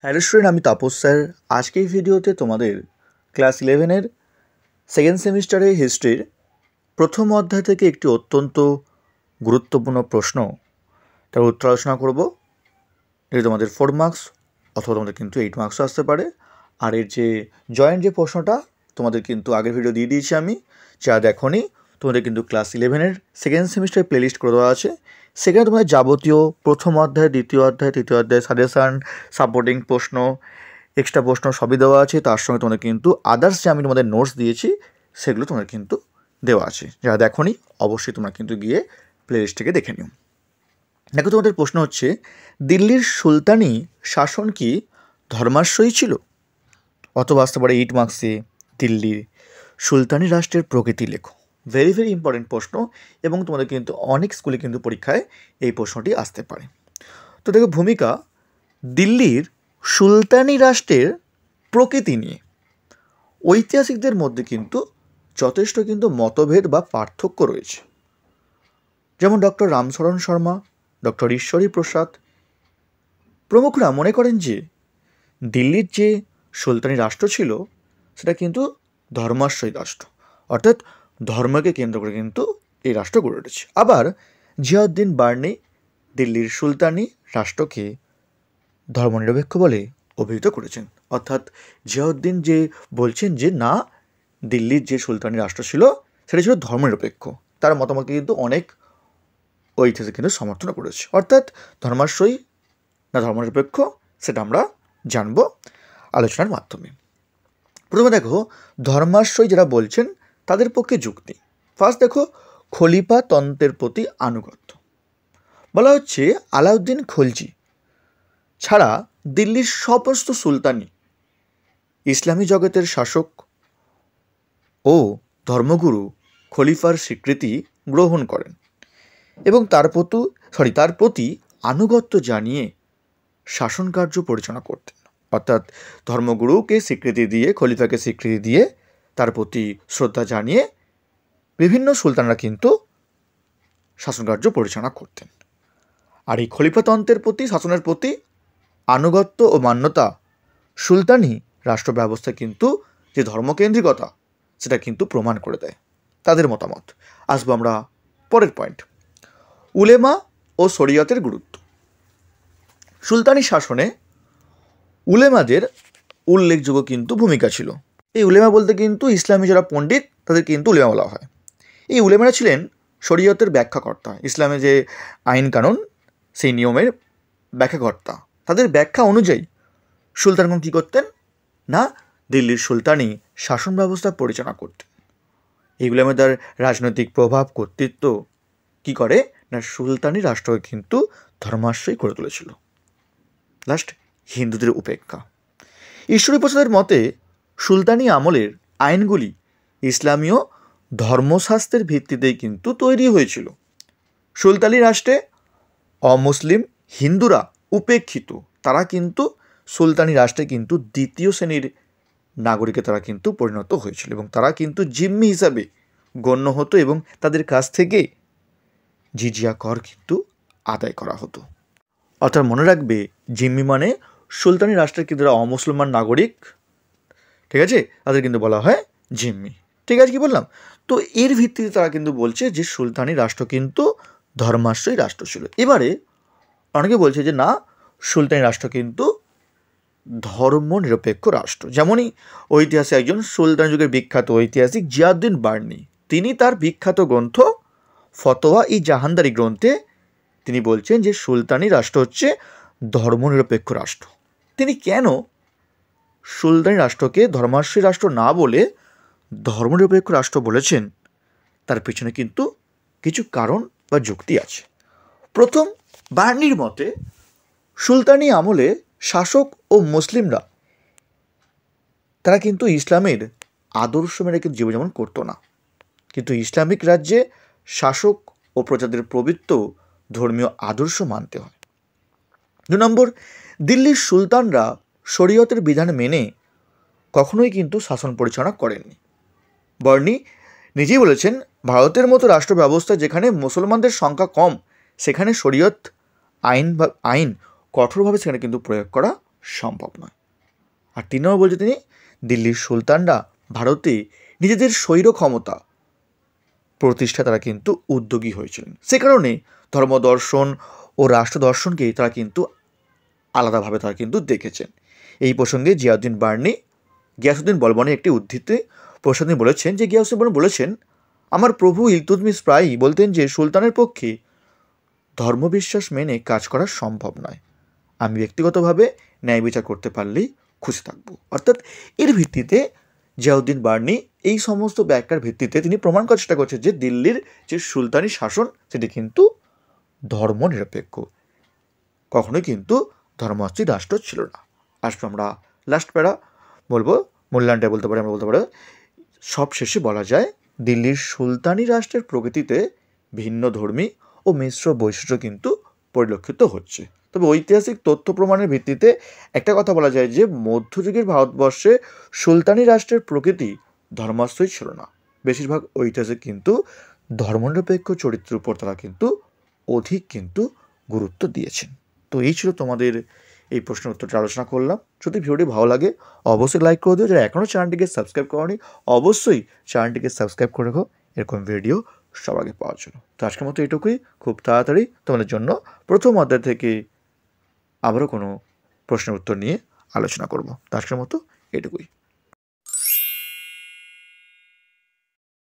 Hello student, আমি Tapas sir. আজকে এই ভিডিওতে তোমাদের ক্লাস 11-এর সেকেন্ড সেমিস্টারে হিস্ট্রির প্রথম অধ্যায় থেকে একটি অত্যন্ত গুরুত্বপূর্ণ প্রশ্ন তার উত্তর আলোচনা করব। এটি তোমাদের 4 মার্কস অথবা তোমাদের কিন্তু 8 মার্কসও আসতে পারে। আর এর যে জয়েন্ট যে প্রশ্নটা তোমাদের কিন্তু আগের ভিডিও দিয়ে দিয়েছি আমি, যা দেখোনি তোমাদের কিন্তু ক্লাস 11-এর সেকেন্ড সেমিস্টারে প্লেলিস্ট করে দেওয়া আছে। সেখানে তোমাদের যাবতীয় প্রথম অধ্যায়, দ্বিতীয় অধ্যায়, তৃতীয় অধ্যায় সাজেশান, সাপোর্টিং প্রশ্ন, এক্সট্রা প্রশ্ন সবই দেওয়া আছে। তার সঙ্গে তোমাদের কিন্তু আদার্স যে আমি তোমাদের নোটস দিয়েছি সেগুলো তোমাদের কিন্তু দেওয়া আছে। যারা দেখোনি অবশ্যই তোমরা কিন্তু গিয়ে প্লেলিস্টটিকে দেখে নিও। দেখো, তোমাদের প্রশ্ন হচ্ছে, দিল্লির সুলতানি শাসন কি ধর্মাশ্রয়ী ছিল? অথবা আসতে পারে 8 মার্কসে, দিল্লির সুলতানি রাষ্ট্রের প্রকৃতি লেখো। ভেরি ভেরি ইম্পর্টেন্ট প্রশ্ন, এবং তোমাদের কিন্তু অনেক স্কুলে কিন্তু পরীক্ষায় এই প্রশ্নটি আসতে পারে। তো দেখো, ভূমিকা দিল্লির সুলতানি রাষ্ট্রের প্রকৃতি নিয়ে ঐতিহাসিকদের মধ্যে কিন্তু যথেষ্ট কিন্তু মতভেদ বা পার্থক্য রয়েছে। যেমন ডক্টর রামচরণ শর্মা, ডক্টর ঈশ্বরী প্রসাদ প্রমুখরা মনে করেন যে দিল্লির যে সুলতানি রাষ্ট্র ছিল সেটা কিন্তু ধর্মাশ্রয়ী রাষ্ট্র, অর্থাৎ ধর্মকে কেন্দ্র করে কিন্তু এই রাষ্ট্র গড়ে উঠেছে। আবার জিয়াউদ্দিন বার্নি দিল্লির সুলতানি রাষ্ট্রকে ধর্মনিরপেক্ষ বলে অভিহিত করেছেন। অর্থাৎ জিয়াউদ্দিন যে বলছেন যে না, দিল্লির যে সুলতানি রাষ্ট্র ছিল সেটা ছিল ধর্মনিরপেক্ষ, তার মতামতকে কিন্তু অনেক ঐতিহাসিক কিন্তু সমর্থন করেছে। অর্থাৎ ধর্মাশ্রয়ী না ধর্মনিরপেক্ষ সেটা আমরা জানব আলোচনার মাধ্যমে। প্রথমে দেখো, ধর্মাশ্রয়ী যারা বলছেন তাদের পক্ষে যুক্তি। ফার্স্ট দেখো, খলিফা তন্ত্রের প্রতি আনুগত্য। বলা হচ্ছে আলাউদ্দিন খলজি ছাড়া দিল্লির সমস্ত সুলতানি ইসলামী জগতের শাসক ও ধর্মগুরু খলিফার স্বীকৃতি গ্রহণ করেন এবং তার প্রতি আনুগত্য জানিয়ে শাসন কার্য পরিচালনা করতেন। অর্থাৎ ধর্মগুরুকে স্বীকৃতি দিয়ে, খলিফাকে স্বীকৃতি দিয়ে, তার প্রতি শ্রদ্ধা জানিয়ে বিভিন্ন সুলতানরা কিন্তু শাসন কার্য পরিচালনা করতেন। আর এই খলিফাতন্ত্রের প্রতি, শাসনের প্রতি আনুগত্য ও মান্যতা সুলতানি রাষ্ট্র ব্যবস্থা কিন্তু যে ধর্মকেন্দ্রিকতা সেটা কিন্তু প্রমাণ করে দেয়। তাদের মতামত। আসবো আমরা পরের পয়েন্ট, উলেমা ও শরিয়তের গুরুত্ব। সুলতানি শাসনে উলেমাদের উল্লেখযোগ্য কিন্তু ভূমিকা ছিল। এই উলেমা বলতে কিন্তু ইসলামী যারা পণ্ডিত তাদের কিন্তু উলেমা বলা হয়। এই উলেমারা ছিলেন শরিয়তের ব্যাখ্যাকর্তা, ইসলামে যে আইন কানুন সেই নিয়মের ব্যাখ্যাকর্তা। তাদের ব্যাখ্যা অনুযায়ী সুলতানগণ কী করতেন না, দিল্লির সুলতানি শাসন ব্যবস্থা পরিচালনা করতেন। এইগুলো আমাদের রাজনৈতিক প্রভাব, কর্তৃত্ব কী করে না, সুলতানি রাষ্ট্রকে কিন্তু ধর্মাশ্রয়ী করে তুলেছিল। লাস্ট, হিন্দুদের উপেক্ষা। ঈশ্বরী প্রসাদের মতে সুলতানি আমলের আইনগুলি ইসলামীয় ধর্মশাস্ত্রের ভিত্তিতেই কিন্তু তৈরি হয়েছিল। সুলতানি রাষ্ট্রে অমুসলিম হিন্দুরা উপেক্ষিত, তারা কিন্তু সুলতানি রাষ্ট্রে কিন্তু দ্বিতীয় শ্রেণীর নাগরিকে তারা কিন্তু পরিণত হয়েছিল এবং তারা কিন্তু জিম্মি হিসাবে গণ্য হতো এবং তাদের কাছ থেকে জিজিয়া কর কিন্তু আদায় করা হতো। অর্থাৎ মনে রাখবে, জিম্মি মানে সুলতানি রাষ্ট্রের কিন্তু যারা অমুসলমান নাগরিক, ঠিক আছে, তাদের কিন্তু বলা হয় জিম্মি। ঠিক আছে, কি বললাম? তো এর ভিত্তিতে তারা কিন্তু বলছে যে সুলতানি রাষ্ট্র কিন্তু ধর্মাশ্রয়ী রাষ্ট্র ছিল। এবারে অনেকে বলছে যে না, সুলতানি রাষ্ট্র কিন্তু ধর্মনিরপেক্ষ রাষ্ট্র। যেমনই ঐতিহাসিক একজন সুলতানি যুগের বিখ্যাত ঐতিহাসিক জিয়াউদ্দিন বার্নি, তিনি তার বিখ্যাত গ্রন্থ ফতোয়া-ই জাহানদারি গ্রন্থে তিনি বলছেন যে সুলতানি রাষ্ট্র হচ্ছে ধর্মনিরপেক্ষ রাষ্ট্র। তিনি কেন সুলতানি রাষ্ট্রকে ধর্মাশ্রয়ী রাষ্ট্র না বলে ধর্মনিরপেক্ষ রাষ্ট্র বলেছেন, তার পেছনে কিন্তু কিছু কারণ বা যুক্তি আছে। প্রথম, বার্নির মতে সুলতানি আমলে শাসক ও মুসলিমরা তারা কিন্তু ইসলামের আদর্শ মেনে কিন্তু জীবনযাপন করতো না, কিন্তু ইসলামিক রাজ্যে শাসক ও প্রজাদের পবিত্র ধর্মীয় আদর্শ মানতে হয়। 2 নম্বর, দিল্লির সুলতানরা শরীয়তের বিধান মেনে কখনোই কিন্তু শাসন পরিচালনা করেননি। বার্নি নিজেই বলেছেন, ভারতের মতো রাষ্ট্র ব্যবস্থা যেখানে মুসলমানদের সংখ্যা কম, সেখানে শরীয়ত আইন কঠোরভাবে সেখানে কিন্তু প্রয়োগ করা সম্ভব নয়। আর 3 নম্বর বলছে তিনি, দিল্লির সুলতানরা ভারতে নিজেদের স্বৈর ক্ষমতা প্রতিষ্ঠা তারা কিন্তু উদ্যোগী হয়েছিলেন। সে কারণে ধর্মদর্শন ও রাষ্ট্রদর্শনকে তারা কিন্তু আলাদাভাবে তারা কিন্তু দেখেছেন। এই প্রসঙ্গে গিয়াসউদ্দিন বলবনের একটি উদ্ধৃতি প্রশ্নে বলেছেন যে, গিয়াসউদ্দিন বলবন বলেছেন, আমার প্রভু ইলতুৎমিশ প্রায়ই বলতেন যে সুলতানের পক্ষে ধর্মবিশ্বাস মেনে কাজ করা সম্ভব নয়। আমি ব্যক্তিগতভাবে ন্যায় বিচার করতে পারলেই খুশি থাকব। অর্থাৎ এর ভিত্তিতে জিয়াউদ্দিন বার্নি এই সমস্ত ব্যাখ্যার ভিত্তিতে তিনি প্রমাণ করার চেষ্টা করছেন যে দিল্লির যে সুলতানি শাসন সেটি কিন্তু ধর্মনিরপেক্ষ, কখনোই কিন্তু ধর্মাশ্রিত রাষ্ট্র ছিল না। আসলে আমরা লাস্ট প্যারা বলবো, মূল্যায়নটা বলতে পারি, আমরা বলতে পারি সব শেষে বলা যায় দিল্লির সুলতানি রাষ্ট্রের প্রকৃতিতে ভিন্ন ধর্মী ও মিশ্র বৈশিষ্ট্য কিন্তু পরিলক্ষিত হচ্ছে। তবে ঐতিহাসিক তথ্য প্রমাণের ভিত্তিতে একটা কথা বলা যায় যে মধ্যযুগের ভারতবর্ষে সুলতানি রাষ্ট্রের প্রকৃতি ধর্মাশ্রয়ী ছিল না। বেশিরভাগ ঐতিহাসিক কিন্তু ধর্মনিরপেক্ষ চরিত্রের উপর তারা কিন্তু অধিক কিন্তু গুরুত্ব দিয়েছেন। তো এই ছিল তোমাদের এই প্রশ্নের উত্তরটা আলোচনা করলাম। যদি ভিডিওটি ভালো লাগে অবশ্যই লাইক করে দিও। যারা এখনও চ্যানেলটিকে সাবস্ক্রাইব করোনি অবশ্যই চ্যানেলটিকে সাবস্ক্রাইব করে রেখো এরকম ভিডিও সবার আগে পাওয়ার জন্য। তো আজকের মতো এটুকুই। খুব তাড়াতাড়ি তোমাদের জন্য প্রথম অধ্যায় থেকে আবারও কোনো প্রশ্নের উত্তর নিয়ে আলোচনা করব। তো আজকের মতো এটুকুই।